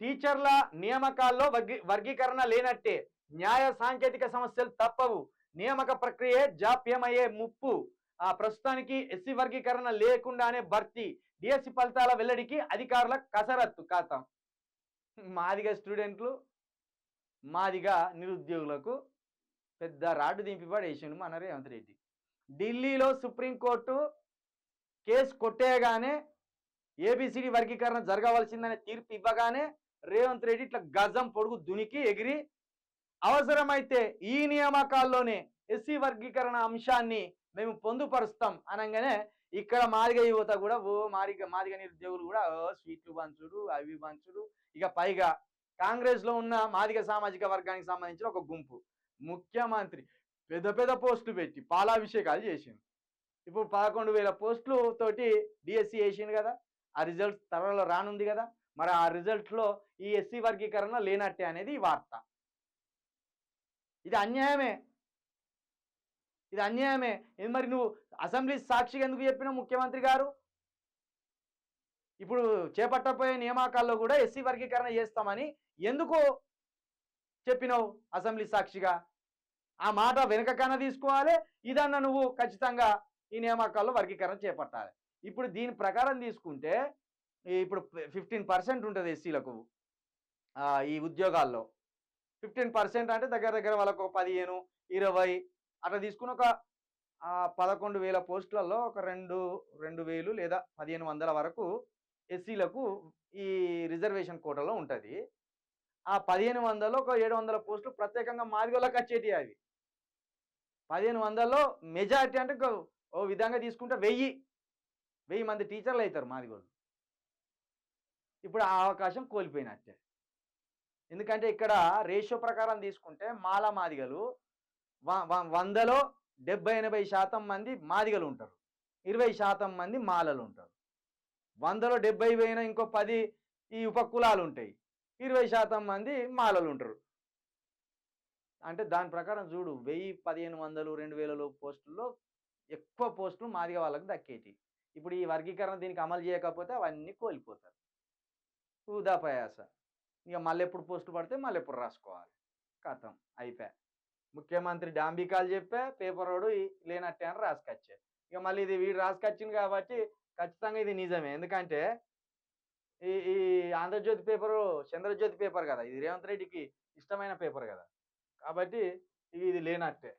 టీచర్ల నియామకాల్లో వర్గీకరణ లేనట్టే, న్యాయ సాంకేతిక సమస్యలు తప్పవు, నియామక ప్రక్రియ జాప్యమయ్యే ముప్పు, ప్రస్తుతానికి ఎస్సీ వర్గీకరణ లేకుండానే భర్తీ, డిఎస్సి ఫలితాల వెల్లడికి అధికారుల కసరత్తు. ఖాతం మాదిగా స్టూడెంట్లు, మాదిగా నిరుద్యోగులకు పెద్ద రాడ్డు దింపి పడేసిండు మన రేవంత్ రెడ్డి. ఢిల్లీలో సుప్రీంకోర్టు కేసు కొట్టేయగానే ఏబిసిడి వర్గీకరణ జరగవలసిందనే తీర్పు ఇవ్వగానే రేవంత్ రెడ్డి ఇట్లా గజం పొడుగు దునికి ఎగిరి అవసరమైతే ఈ నియామకాల్లోనే ఎస్సీ వర్గీకరణ అంశాన్ని మేము పొందుపరుస్తాం అనగానే ఇక్కడ మాదిగ యువత కూడా మాదిగ నిరుద్యోగులు కూడా స్వీట్లు పంచుడు, అవి పంచుడు. ఇక పైగా కాంగ్రెస్లో ఉన్న మాదిగ సామాజిక వర్గానికి సంబంధించిన ఒక గుంపు ముఖ్యమంత్రి పెద్ద పెద్ద పోస్టులు పెట్టి పాలాభిషేకాలు చేసింది. ఇప్పుడు 11,000 పోస్టులు తోటి డిఎస్సి వేసిండు కదా, ఆ రిజల్ట్ త్వరలో రానుంది కదా. మరి ఆ రిజల్ట్లో ఈ ఎస్సీ వర్గీకరణ లేనట్టే అనేది ఈ వార్త. ఇది అన్యాయమే, ఇది అన్యాయమే. మరి నువ్వు అసెంబ్లీ సాక్షిగా ఎందుకు చెప్పినావు ముఖ్యమంత్రి గారు? ఇప్పుడు చేపట్టబోయే నియామకాల్లో కూడా ఎస్సీ వర్గీకరణ చేస్తామని ఎందుకు చెప్పినావు అసెంబ్లీ సాక్షిగా? ఆ మాట వెనుకకన్నా తీసుకోవాలి, ఇదన్నా నువ్వు ఖచ్చితంగా ఈ నియామకాల్లో వర్గీకరణ చేపట్టాలి. ఇప్పుడు దీని ప్రకారం తీసుకుంటే ఇప్పుడు 15% ఉంటుంది ఎస్సీలకు ఈ ఉద్యోగాల్లో. 15% అంటే దగ్గర దగ్గర వాళ్ళకు 15, 20 అట్లా తీసుకుని ఒక 11,000 పోస్టులలో ఒక 2,000 లేదా 1,500 వరకు ఎస్సీలకు ఈ రిజర్వేషన్ కోటాలో ఉంటుంది. ఆ 1,500లో ఒక 700 పోస్టులు ప్రత్యేకంగా మాదిగోళ్ళకి వచ్చేటి. అవి 1,500లో మెజారిటీ అంటే ఓ విధంగా తీసుకుంటే 1000 మంది టీచర్లు అవుతారు మాదిగోళ్ళు. ఇప్పుడు ఆ అవకాశం కోల్పోయినట్టే. ఎందుకంటే ఇక్కడ రేషియో ప్రకారం తీసుకుంటే మాదిగలు 100లో 70-80% మంది మాదిగలు ఉంటారు, 20% మంది మాలలు ఉంటారు. 100లో 70 పోయిన ఇంకో 10 ఈ ఉపకులాలు ఉంటాయి, 20% మంది మాలలు ఉంటారు. అంటే దాని ప్రకారం చూడు 1000, 1,500, 2,000 పోస్టుల్లో ఎక్కువ పోస్టులు మాదిగ వాళ్ళకి దక్కేటి. ఇప్పుడు ఈ వర్గీకరణ దీనికి అమలు చేయకపోతే అవన్నీ కోల్పోతారు. వృధా ప్రయాస. ఇక మళ్ళీ ఎప్పుడు పోస్టు పడితే మళ్ళీ ఎప్పుడు రాసుకోవాలి. కథం అయిపోయా. ముఖ్యమంత్రి డాంబికాలు చెప్పా, పేపర్ వాడు లేనట్టే అని రాసుకొచ్చా. ఇక మళ్ళీ ఇది వీడు రాసుకొచ్చింది కాబట్టి ఖచ్చితంగా ఇది నిజమే. ఎందుకంటే ఈ ఈ ఆంధ్రజ్యోతి పేపరు చంద్రజ్యోతి పేపర్ కదా, ఇది రేవంత్ రెడ్డికి ఇష్టమైన పేపర్ కదా, కాబట్టి ఇది లేనట్టే.